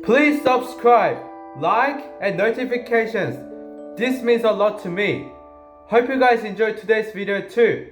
Please subscribe, like, and notifications. This means a lot to me. Hope you guys enjoyed today's video too.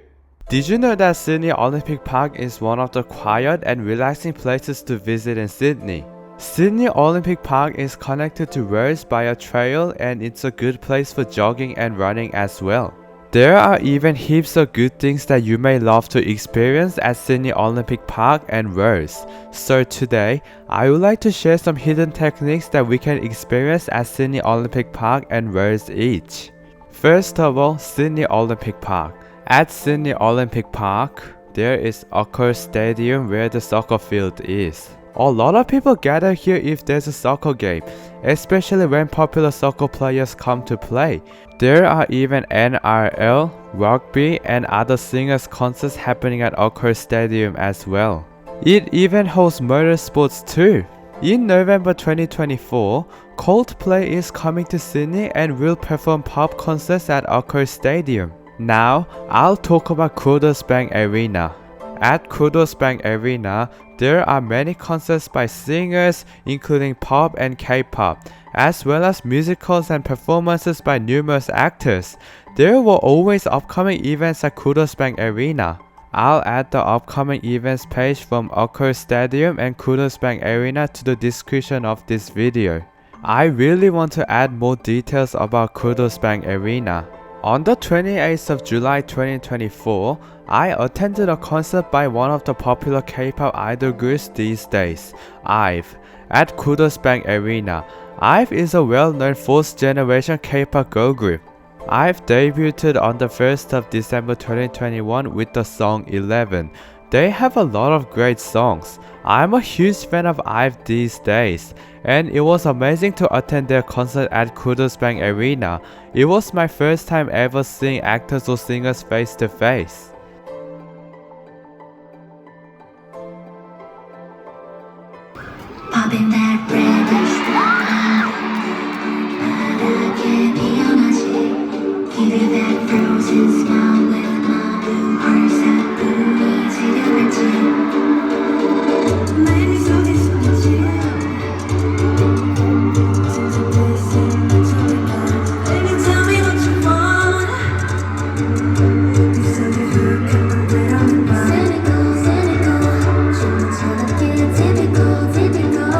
Did you know that Sydney Olympic Park is one of the quiet and relaxing places to visit in Sydney? Sydney Olympic Park is connected to Rhodes by a trail, and it's a good place for jogging and running as well. There are even heaps of good things that you may love to experience at Sydney Olympic Park and Rhodes. So today, I would like to share some hidden techniques that we can experience at Sydney Olympic Park and Rhodes each. First of all, Sydney Olympic Park. At Sydney Olympic Park, there is Accor Stadium where the soccer field is. A lot of people gather here if there's a soccer game, especially when popular soccer players come to play. There are even NRL, rugby, and other singers concerts happening at Accor Stadium as well. It even hosts motorsports too. In November 2024, Coldplay is coming to Sydney and will perform pop concerts at Accor Stadium. Now, I'll talk about Qudos Bank Arena. At Qudos Bank Arena, there are many concerts by singers including pop and K-pop, as well as musicals and performances by numerous actors. There were always upcoming events at Qudos Bank Arena. I'll add the upcoming events page from Accor Stadium and Qudos Bank Arena to the description of this video. I really want to add more details about Qudos Bank Arena. On the 28th of July 2024, I attended a concert by one of the popular K-pop idol groups these days, IVE, at Qudos Bank Arena. IVE is a well-known 4th generation K-pop girl group. IVE debuted on the 1st of December 2021 with the song 11. They have a lot of great songs. I'm a huge fan of IVE these days, and it was amazing to attend their concert at Qudos Bank Arena. It was my first time ever seeing actors or singers face to face. Popping that reddish wine, 바닥에 피어나지. Give you that frozen smile with my blue heart 사뿐히 지겨웠지. 내 속에 숨지. Baby, tell me what you want. 네 속에 훅 들어오는 밤. Cynical, cynical. 춤은 저렇게 typical, typical.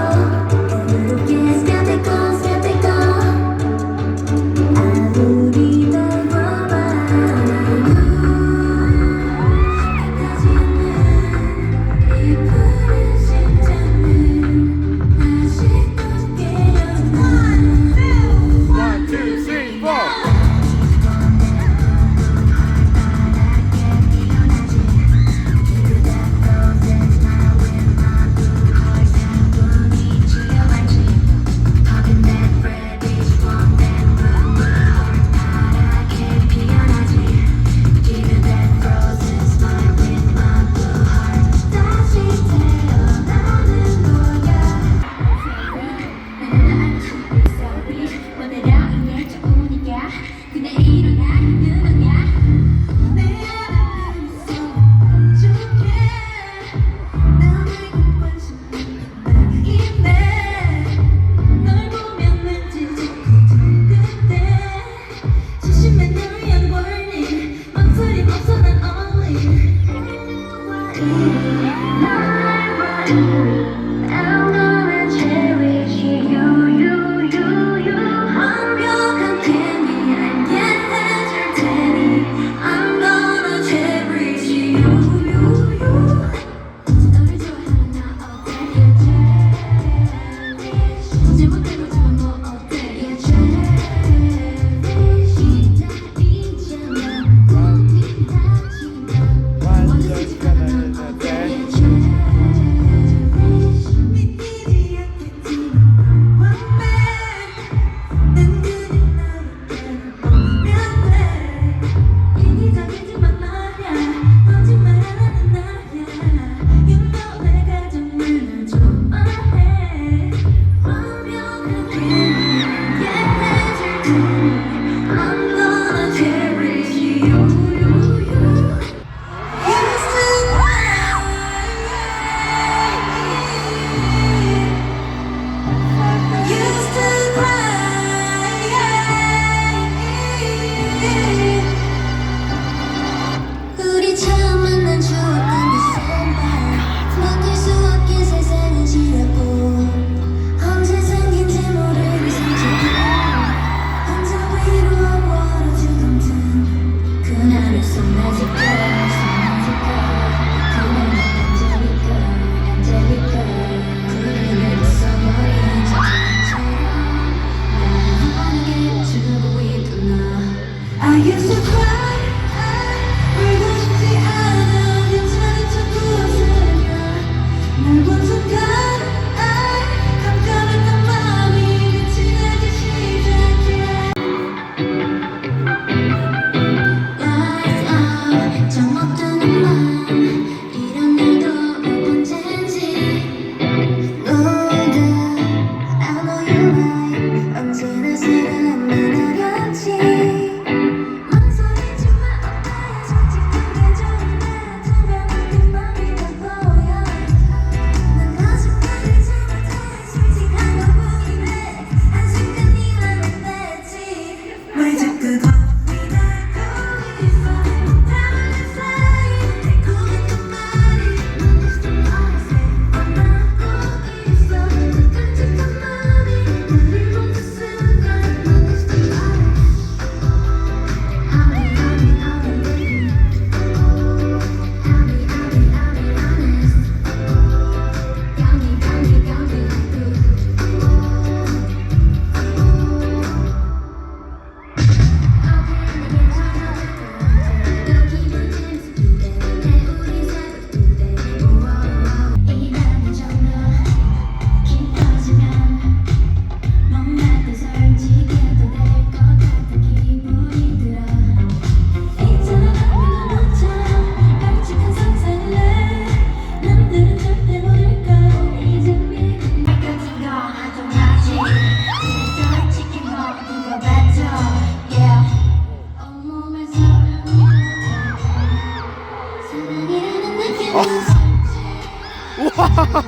Look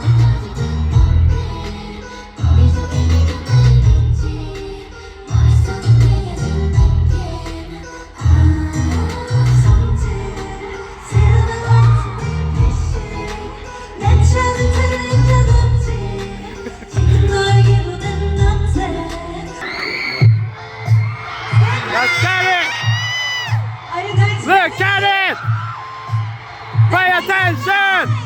at it! Are you guys Look at it! Pay attention!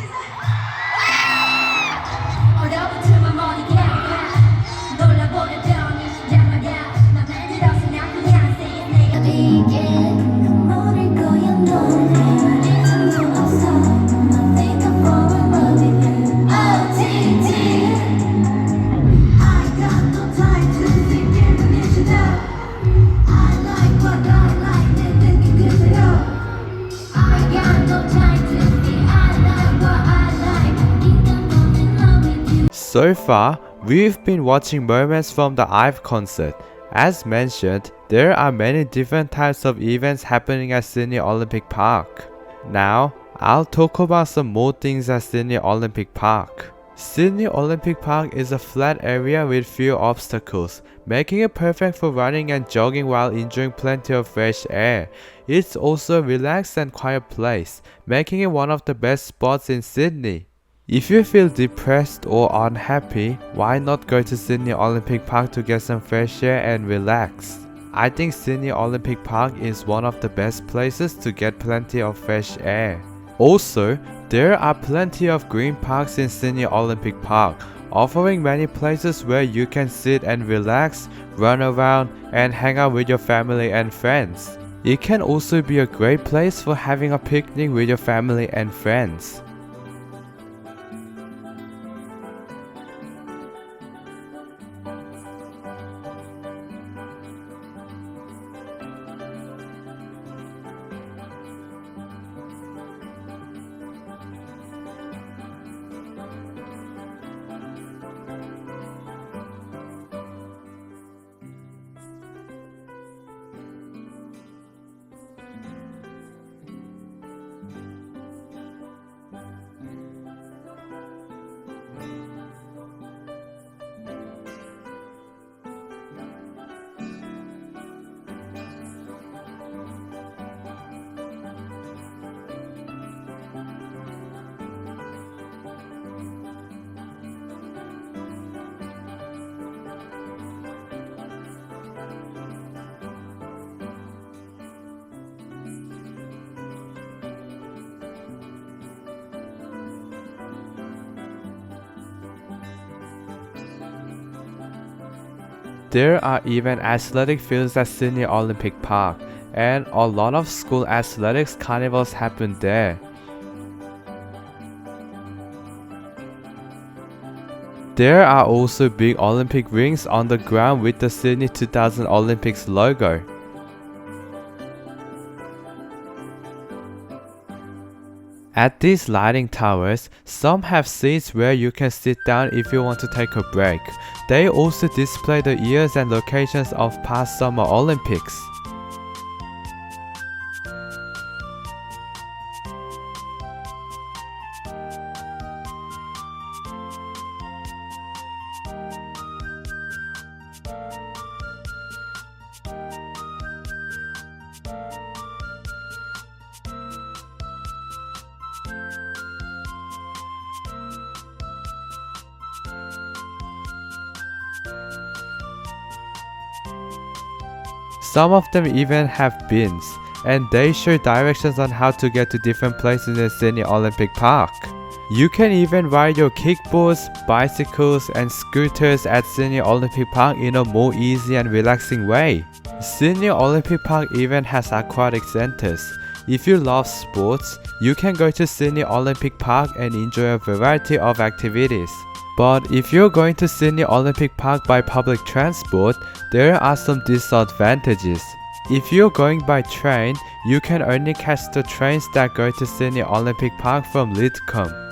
So far, we've been watching moments from the IVE concert. As mentioned, there are many different types of events happening at Sydney Olympic Park. Now, I'll talk about some more things at Sydney Olympic Park. Sydney Olympic Park is a flat area with few obstacles, making it perfect for running and jogging while enjoying plenty of fresh air. It's also a relaxed and quiet place, making it one of the best spots in Sydney. If you feel depressed or unhappy, why not go to Sydney Olympic Park to get some fresh air and relax? I think Sydney Olympic Park is one of the best places to get plenty of fresh air. Also, there are plenty of green parks in Sydney Olympic Park, offering many places where you can sit and relax, run around, and hang out with your family and friends. It can also be a great place for having a picnic with your family and friends. There are even athletic fields at Sydney Olympic Park, and a lot of school athletics carnivals happen there. There are also big Olympic rings on the ground with the Sydney 2000 Olympics logo. At these lighting towers, some have seats where you can sit down if you want to take a break. They also display the years and locations of past Summer Olympics. Some of them even have bins, and they show directions on how to get to different places in Sydney Olympic Park. You can even ride your kickboards, bicycles, and scooters at Sydney Olympic Park in a more easy and relaxing way. Sydney Olympic Park even has aquatic centers. If you love sports, you can go to Sydney Olympic Park and enjoy a variety of activities. But if you're going to Sydney Olympic Park by public transport, there are some disadvantages. If you're going by train, you can only catch the trains that go to Sydney Olympic Park from Lidcombe.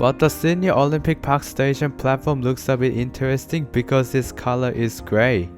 But the Sydney Olympic Park station platform looks a bit interesting because its color is grey.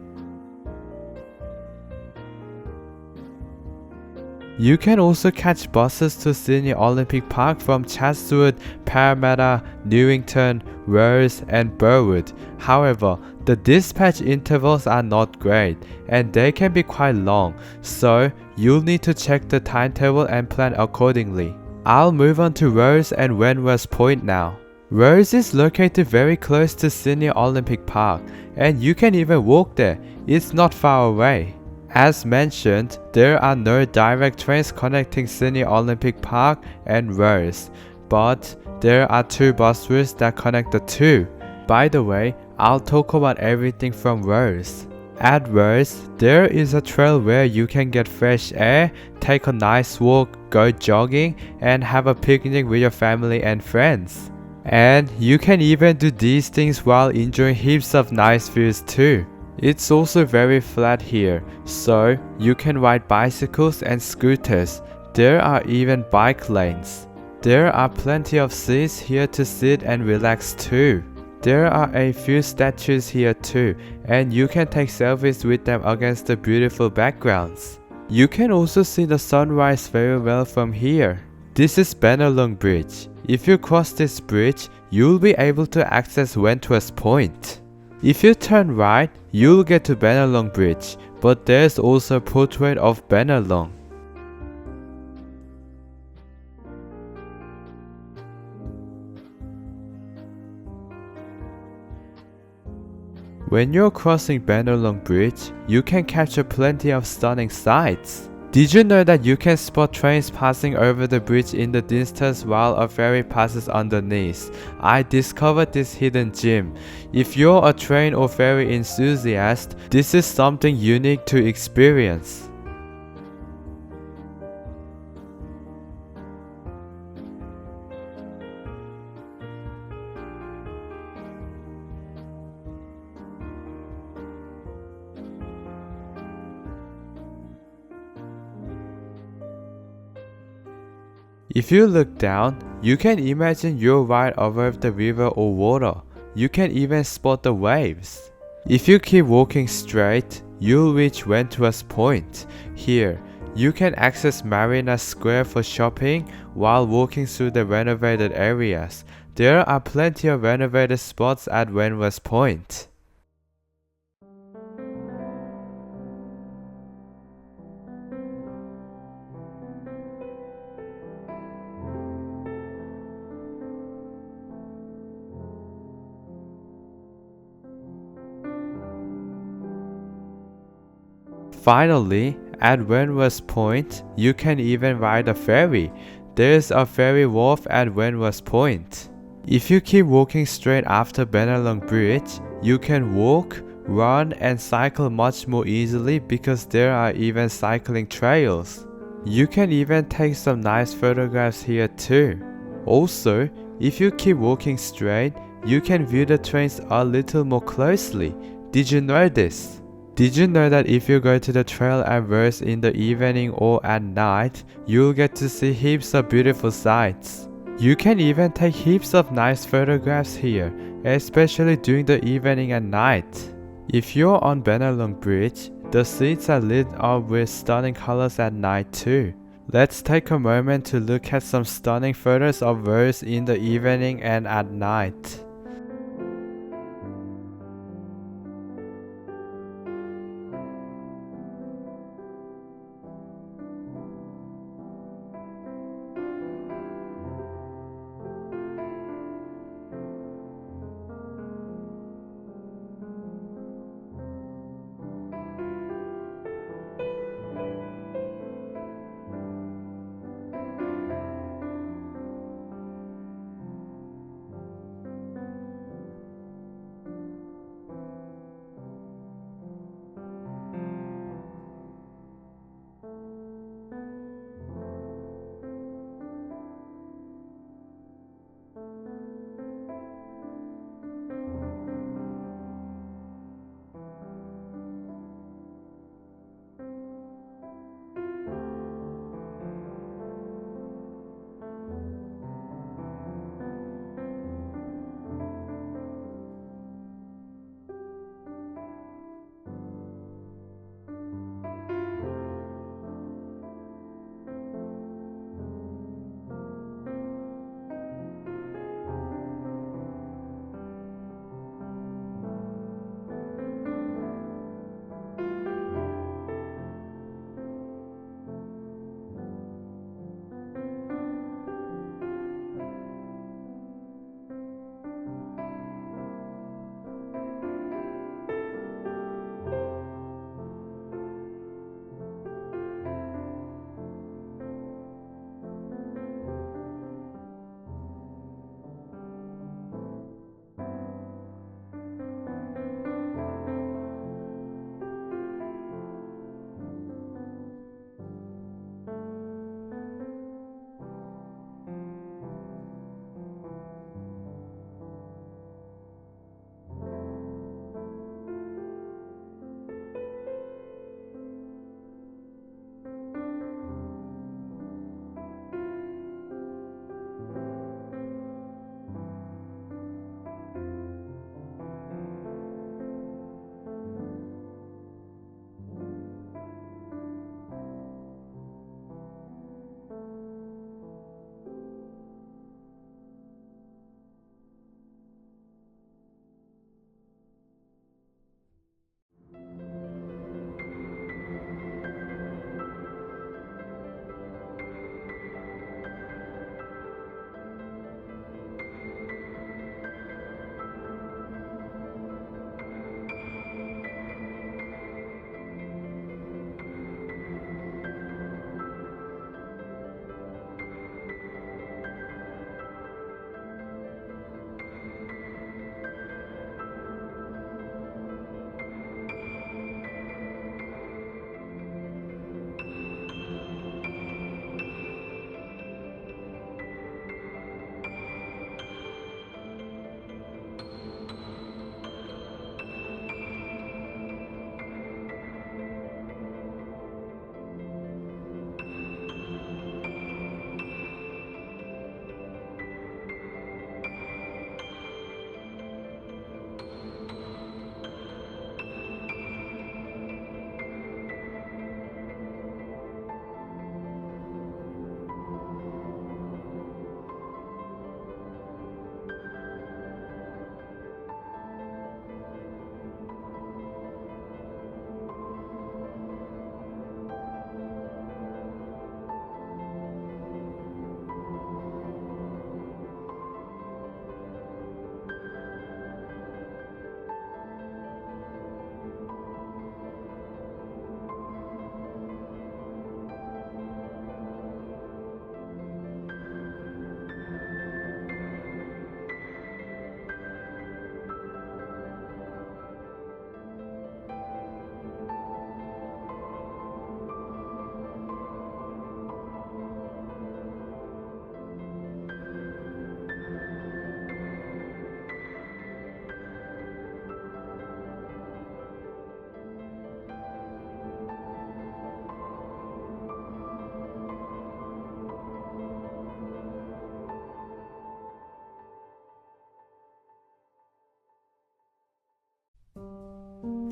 You can also catch buses to Sydney Olympic Park from Chatswood, Parramatta, Newington, Rhodes and Burwood. However, the dispatch intervals are not great and they can be quite long, so you'll need to check the timetable and plan accordingly. I'll move on to Rhodes and Wentworth Point now. Rhodes is located very close to Sydney Olympic Park and you can even walk there, it's not far away. As mentioned, there are no direct trains connecting Sydney Olympic Park and Rhodes, but there are 2 bus routes that connect the two. By the way, I'll talk about everything from Rhodes. At Rhodes, there is a trail where you can get fresh air, take a nice walk, go jogging, and have a picnic with your family and friends. And you can even do these things while enjoying heaps of nice views too. It's also very flat here, so you can ride bicycles and scooters. There are even bike lanes. There are plenty of seats here to sit and relax too. There are a few statues here too, and you can take selfies with them against the beautiful backgrounds. You can also see the sunrise very well from here. This is Bennelong Bridge. If you cross this bridge, you'll be able to access Wentworth Point. If you turn right, you'll get to Bennelong Bridge, but there's also a portrait of Bennelong. When you're crossing Bennelong Bridge, you can capture plenty of stunning sights. Did you know that you can spot trains passing over the bridge in the distance while a ferry passes underneath? I discovered this hidden gem. If you're a train or ferry enthusiast, this is something unique to experience. If you look down, you can imagine you're right above the river or water. You can even spot the waves. If you keep walking straight, you'll reach Wentworth Point. Here, you can access Marina Square for shopping while walking through the renovated areas. There are plenty of renovated spots at Wentworth Point. Finally, at Wentworth Point, you can even ride a ferry. There's a ferry wharf at Wentworth Point. If you keep walking straight after Bennelong Bridge, you can walk, run and cycle much more easily because there are even cycling trails. You can even take some nice photographs here too. Also, if you keep walking straight, you can view the trains a little more closely. Did you know this? Did you know that if you go to the trail at Rhodes in the evening or at night, you'll get to see heaps of beautiful sights? You can even take heaps of nice photographs here, especially during the evening and night. If you're on Bennelong Bridge, the streets are lit up with stunning colors at night too. Let's take a moment to look at some stunning photos of Rhodes in the evening and at night.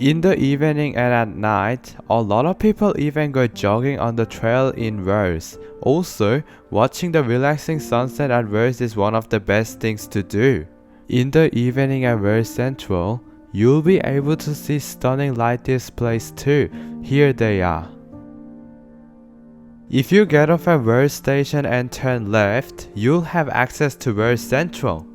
In the evening and at night, a lot of people even go jogging on the trail in Rhodes. Also, watching the relaxing sunset at Rhodes is one of the best things to do. In the evening at Rhodes Central, you'll be able to see stunning light displays too. Here they are. If you get off at Rhodes Station and turn left, you'll have access to Rhodes Central.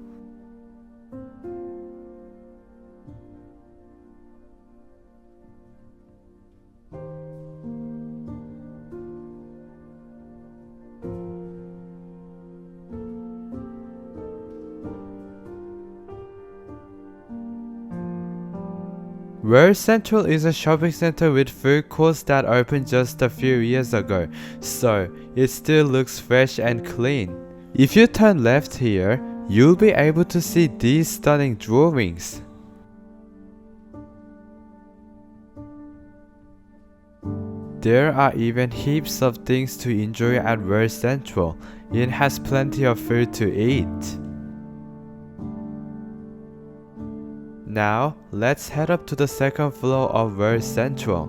Rhodes Central is a shopping center with food courts that opened just a few years ago, so it still looks fresh and clean. If you turn left here, you'll be able to see these stunning drawings. There are even heaps of things to enjoy at Rhodes Central. It has plenty of food to eat. Now, let's head up to the second floor of Rhodes Central.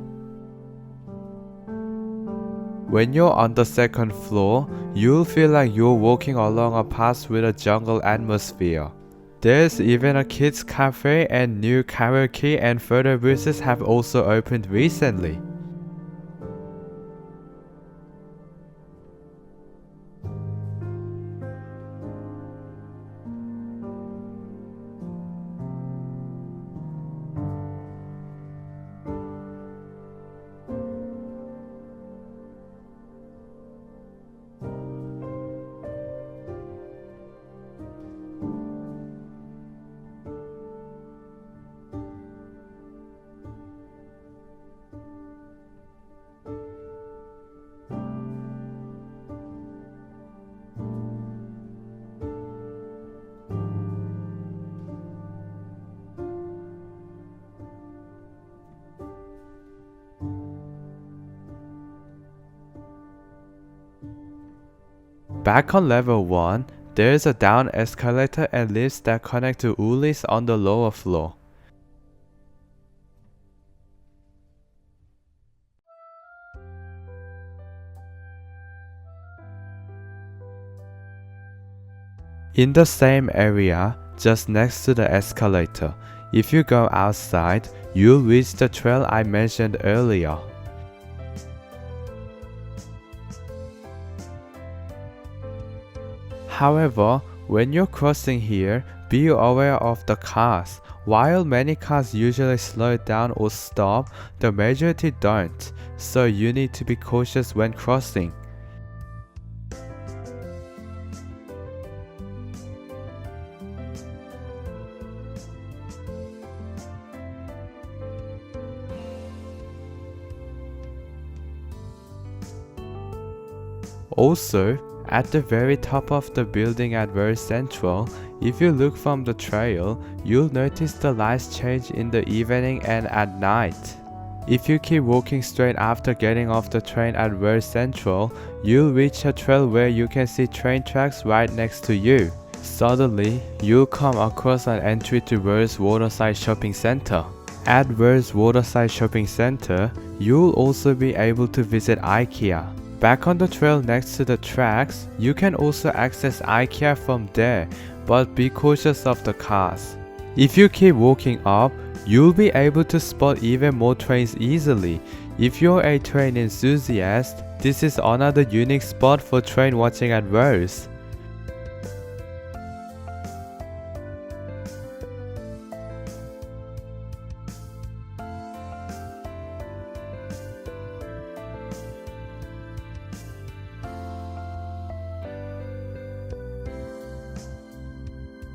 When you're on the second floor, you'll feel like you're walking along a path with a jungle atmosphere. There's even a kids cafe and new karaoke and photo booths have also opened recently. Back on level 1, there is a down escalator and lifts that connect to Ulis on the lower floor. In the same area, just next to the escalator, if you go outside, you'll reach the trail I mentioned earlier. However, when you're crossing here, be aware of the cars. While many cars usually slow down or stop, the majority don't, so you need to be cautious when crossing. Also, at the very top of the building at Rhodes Central, if you look from the trail, you'll notice the lights change in the evening and at night. If you keep walking straight after getting off the train at Rhodes Central, you'll reach a trail where you can see train tracks right next to you. Suddenly, you'll come across an entry to Rhodes Waterside Shopping Center. At Rhodes Waterside Shopping Center, you'll also be able to visit IKEA. Back on the trail next to the tracks, you can also access IKEA from there, but be cautious of the cars. If you keep walking up, you'll be able to spot even more trains easily. If you're a train enthusiast, this is another unique spot for train watching at Rhodes.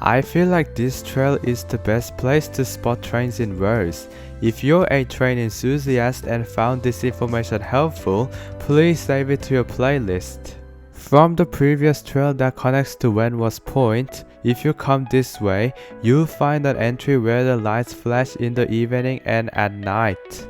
I feel like this trail is the best place to spot trains in Rhodes. If you're a train enthusiast and found this information helpful, please save it to your playlist. From the previous trail that connects to Wentworth Point, if you come this way, you'll find an entry where the lights flash in the evening and at night.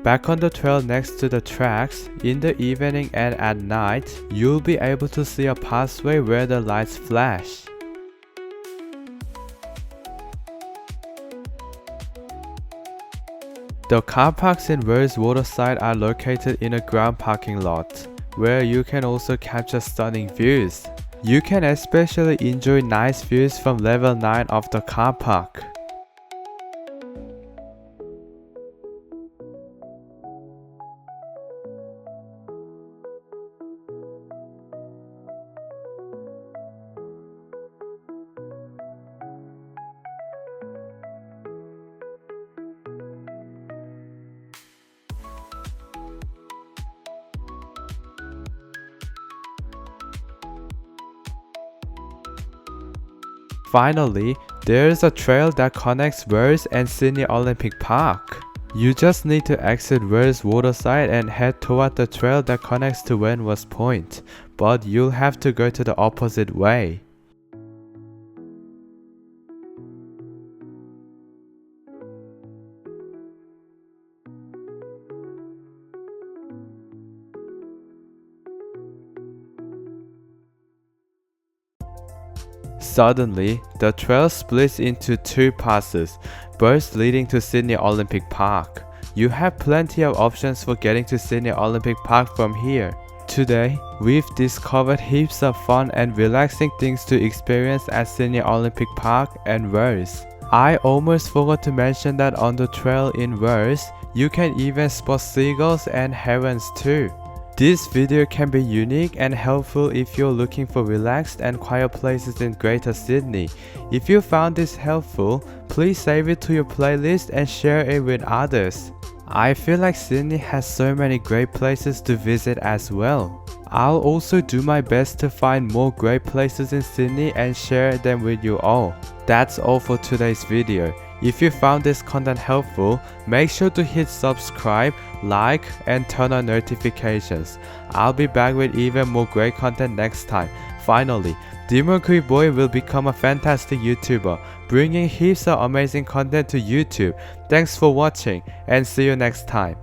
Back on the trail next to the tracks, in the evening and at night, you'll be able to see a pathway where the lights flash. The car parks in Rhodes Waterside are located in a ground parking lot, where you can also capture stunning views. You can especially enjoy nice views from level 9 of the car park. Finally, there is a trail that connects Rhodes and Sydney Olympic Park. You just need to exit Rhodes Waterside and head toward the trail that connects to Wentworth Point, but you'll have to go to the opposite way. Suddenly, the trail splits into two passes, both leading to Sydney Olympic Park. You have plenty of options for getting to Sydney Olympic Park from here. Today, we've discovered heaps of fun and relaxing things to experience at Sydney Olympic Park and Rhodes. I almost forgot to mention that on the trail in Rhodes, you can even spot seagulls and herons too. This video can be unique and helpful if you're looking for relaxed and quiet places in Greater Sydney. If you found this helpful, please save it to your playlist and share it with others. I feel like Sydney has so many great places to visit as well. I'll also do my best to find more great places in Sydney and share them with you all. That's all for today's video. If you found this content helpful, make sure to hit subscribe, like, and turn on notifications. I'll be back with even more great content next time. Finally, Mercury Boy will become a fantastic YouTuber, bringing heaps of amazing content to YouTube. Thanks for watching and see you next time.